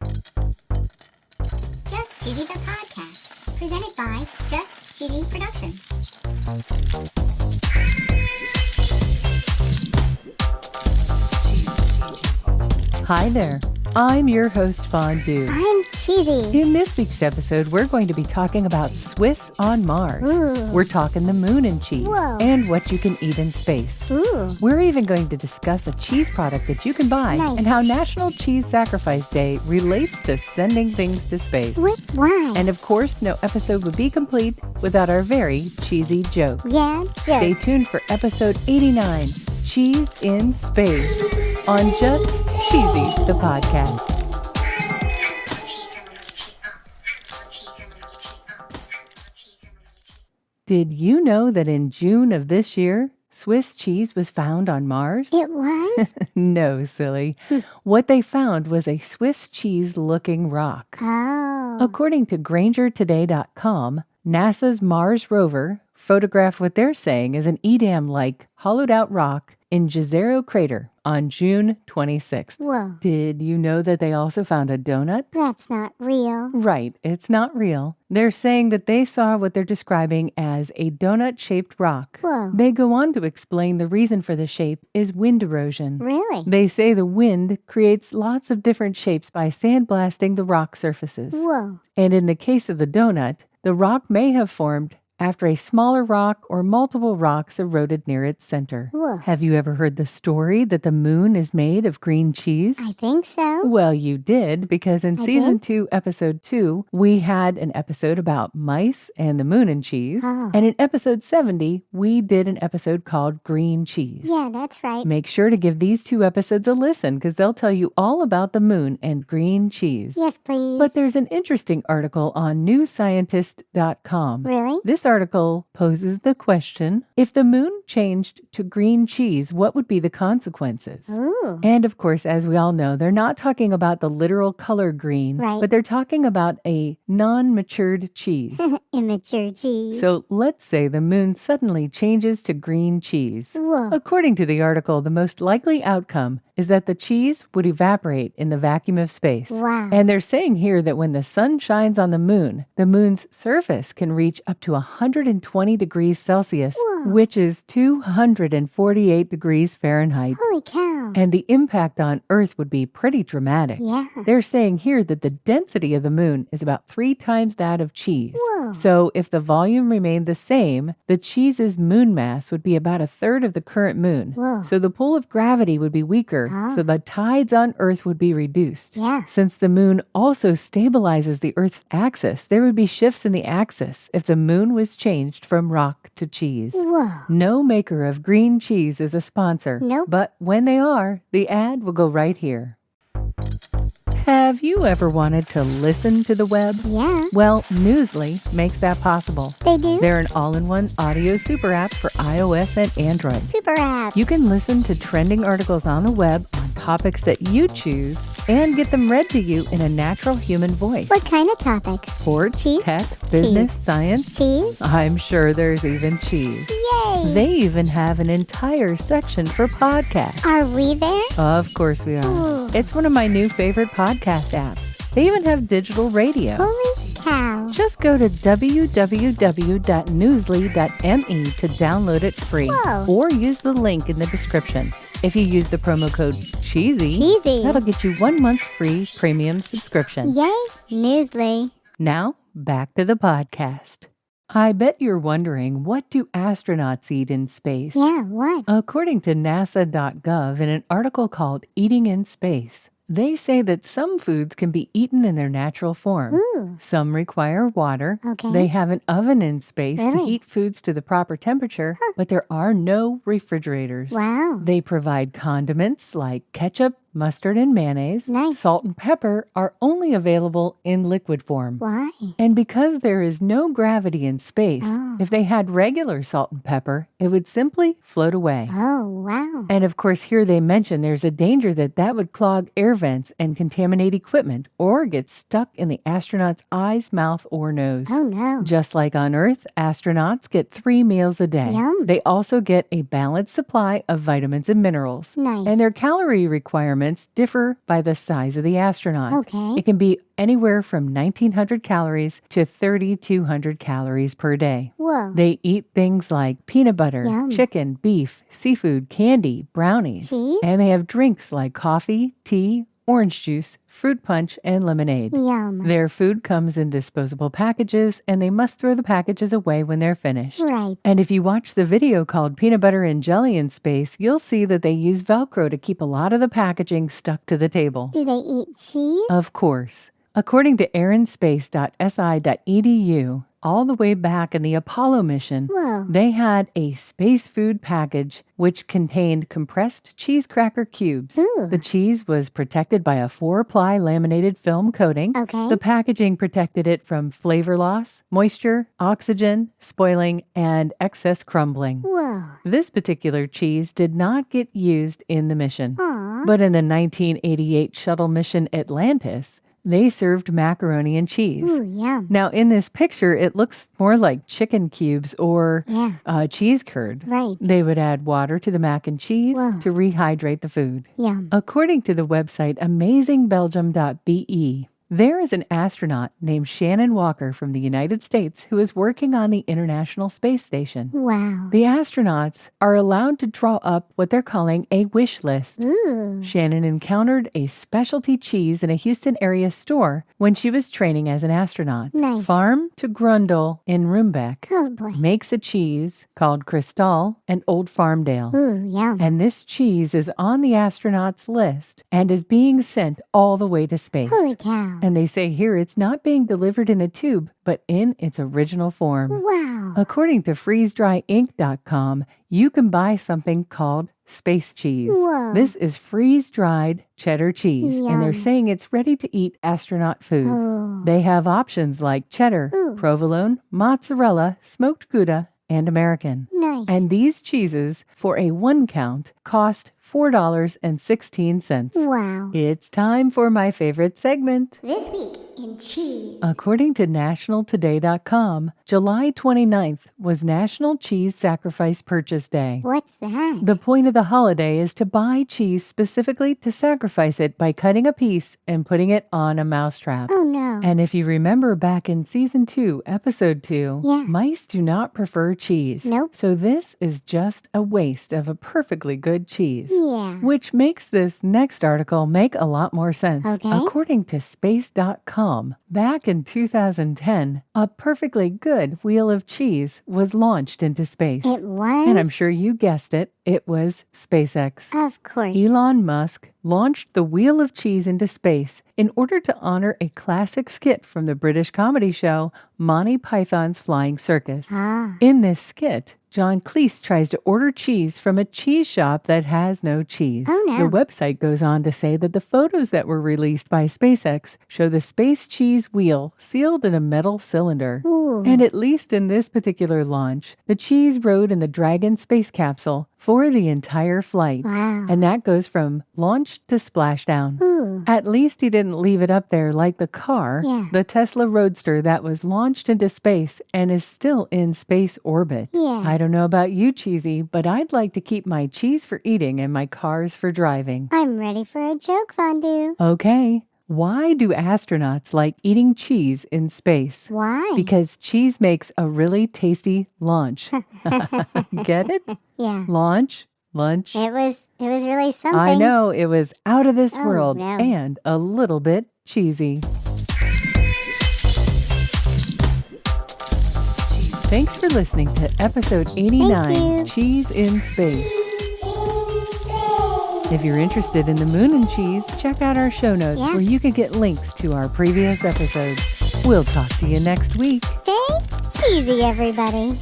Just Cheesy the Podcast, presented by Just Cheesy Productions. Hi there, I'm your host Fondue. I'm Cheesy. In this week's episode, we're going to be talking about Swiss on Mars. Ooh. We're talking the moon and cheese, Whoa. and what you can eat in space. Ooh. We're even going to discuss a cheese product that you can buy Nice. and how National Cheese Sacrifice Day relates to sending things to space. With wine. And of course, no episode would be complete without our very cheesy joke. Yeah, Stay joke. tuned for episode 89, Cheese in Space, on Just Cheesy, the podcast. Did you know that in June of this year, Swiss cheese was found on Mars? It was? No, silly. What they found was a Swiss cheese-looking rock. Oh. According to GrangerToday.com, NASA's Mars rover photographed what they're saying is an Edam-like hollowed-out rock in Jezero Crater on June 26th. Whoa. Did you know that they also found a donut? That's not real. Right, it's not real. They're saying that they saw what they're describing as a donut-shaped rock. Whoa. They go on to explain the reason for the shape is wind erosion. Really? They say the wind creates lots of different shapes by sandblasting the rock surfaces. Whoa. And in the case of the donut, the rock may have formed after a smaller rock or multiple rocks eroded near its center. Whoa. Have you ever heard the story that the moon is made of green cheese? I think so. Well, you did, because in I season did? 2, episode 2, we had an episode about mice and the moon and cheese. Oh. And in episode 70, we did an episode called Green Cheese. Yeah, that's right. Make sure to give these 2 episodes a listen, because they'll tell you all about the moon and green cheese. Yes, please. But there's an interesting article on newscientist.com. Really? This article poses the question, if the moon changed to green cheese, what would be the consequences? Ooh. And of course, as we all know, they're not talking about the literal color green, Right. but they're talking about a non-matured cheese. Immature cheese. So let's say the moon suddenly changes to green cheese. Whoa. According to the article, the most likely outcome is that the cheese would evaporate in the vacuum of space. Wow. And they're saying here that when the sun shines on the moon's surface can reach up to 120 degrees Celsius, Whoa. which is 248 degrees Fahrenheit. Holy cow. And the impact on Earth would be pretty dramatic. Yeah. They're saying here that the density of the moon is about 3 times that of cheese. Whoa. So if the volume remained the same, the cheese's moon mass would be about 1/3 of the current moon. Whoa. So the pull of gravity would be weaker, Ah. so the tides on Earth would be reduced. Yeah. Since the moon also stabilizes the Earth's axis, there would be shifts in the axis if the moon was changed from rock to cheese. Whoa. No maker of green cheese is a sponsor. Nope. But when they are, the ad will go right here. Have you ever wanted to listen to the web? Yeah. Well, Newsly makes that possible. They do? They're an all-in-one audio super app for iOS and Android. Super app. You can listen to trending articles on the web on topics that you choose and get them read to you in a natural human voice. What kind of topics? Sports, Cheese? tech, business, science. Cheese? I'm sure there's even cheese. Yay. They even have an entire section for podcasts. Are we there? Of course we are. Ooh. It's one of my new favorite podcast apps. They even have digital radio. Holy cow. Just go to www.newsly.me to download it free. Whoa. Or use the link in the description. If you use the promo code CHEESY, Cheesy. that'll get you 1 month free premium subscription. Yay. Newsly. Now, back to the podcast. I bet you're wondering, what do astronauts eat in space? Yeah, what? According to NASA.gov, in an article called Eating in Space, they say that some foods can be eaten in their natural form. Ooh. Some require water. Okay. They have an oven in space to Really? heat foods to the proper temperature, but there are no refrigerators. Wow. They provide condiments like ketchup, mustard, and mayonnaise. Nice. Salt and pepper are only available in liquid form. Why? And because there is no gravity in space, Oh. if they had regular salt and pepper, it would simply float away. Oh, wow. And of course, here they mention there's a danger that would clog air vents and contaminate equipment or get stuck in the astronaut's eyes, mouth, or nose. Oh, no. Just like on Earth, astronauts get 3 meals a day. Yum. They also get a balanced supply of vitamins and minerals. Nice. And their calorie requirement components differ by the size of the astronaut. Okay. It can be anywhere from 1,900 calories to 3,200 calories per day. Whoa. They eat things like peanut butter, Yum. chicken, beef, seafood, candy, brownies, Cheese? and they have drinks like coffee, tea, orange juice, fruit punch, and lemonade. Yum. Their food comes in disposable packages, and they must throw the packages away when they're finished. Right. And if you watch the video called Peanut Butter and Jelly in Space, you'll see that they use Velcro to keep a lot of the packaging stuck to the table. Do they eat cheese? Of course. According to aerospace.si.edu, all the way back in the Apollo mission, Whoa. they had a space food package which contained compressed cheese cracker cubes. Ooh. The cheese was protected by a 4-ply laminated film coating. Okay. The packaging protected it from flavor loss, moisture, oxygen, spoiling, and excess crumbling. Whoa. This particular cheese did not get used in the mission. Aw. But in the 1988 shuttle mission Atlantis, they served macaroni and cheese. Ooh, yum. Now, in this picture, it looks more like chicken cubes or Yeah. cheese curd. Right. They would add water to the mac and cheese Whoa. to rehydrate the food. Yum. According to the website amazingbelgium.be, there is an astronaut named Shannon Walker from the United States who is working on the International Space Station. Wow. The astronauts are allowed to draw up what they're calling a wish list. Ooh. Shannon encountered a specialty cheese in a Houston area store when she was training as an astronaut. Nice. Farm to Grundle in Rumbek Oh, boy. makes a cheese called Cristal and Old Farmdale. Ooh, yum. And this cheese is on the astronauts' list and is being sent all the way to space. Holy cow. And they say here it's not being delivered in a tube, but in its original form. Wow. According to freezedryinc.com, you can buy something called space cheese. Whoa. This is freeze-dried cheddar cheese, and they're Yum. saying it's ready to eat astronaut food. Oh. They have options like cheddar, Ooh. provolone, mozzarella, smoked Gouda, and American. Nice. And these cheeses, for a 1 count, cost $4.16. Wow. It's time for my favorite segment. This week in cheese. According to nationaltoday.com, July 29th was National Cheese Sacrifice Purchase Day. What's that? The point of the holiday is to buy cheese specifically to sacrifice it by cutting a piece and putting it on a mousetrap. Oh, no. And if you remember back in Season 2, Episode 2, Yeah. mice do not prefer cheese. Nope. So this is just a waste of a perfectly good cheese. Yeah. Which makes this next article make a lot more sense. Okay. According to space.com, back in 2010, a perfectly good wheel of cheese was launched into space. It was? And I'm sure you guessed it, it was SpaceX. Of course. Elon Musk launched the Wheel of Cheese into space in order to honor a classic skit from the British comedy show Monty Python's Flying Circus. Ah. In this skit, John Cleese tries to order cheese from a cheese shop that has no cheese. Oh, no. The website goes on to say that the photos that were released by SpaceX show the space cheese wheel sealed in a metal cylinder. Ooh. And at least in this particular launch, the cheese rode in the Dragon space capsule for the entire flight. Wow. And that goes from launch to splashdown. Ooh. At least he didn't leave it up there like the car, Yeah. the Tesla Roadster that was launched into space and is still in space orbit. Yeah. I don't know about you, Cheesy, but I'd like to keep my cheese for eating and my cars for driving. I'm ready for a joke, Fondue. Okay. Why do astronauts like eating cheese in space? Why? Because cheese makes a really tasty lunch. Get it? Yeah. Lunch. It was really something. I know, it was out of this Oh, world no. and a little bit cheesy. Thanks for listening to episode 89, Thank you. Cheese in Space. If you're interested in the moon and cheese, check out our show notes Yeah. where you can get links to our previous episodes. We'll talk to you next week. Stay cheesy, everybody.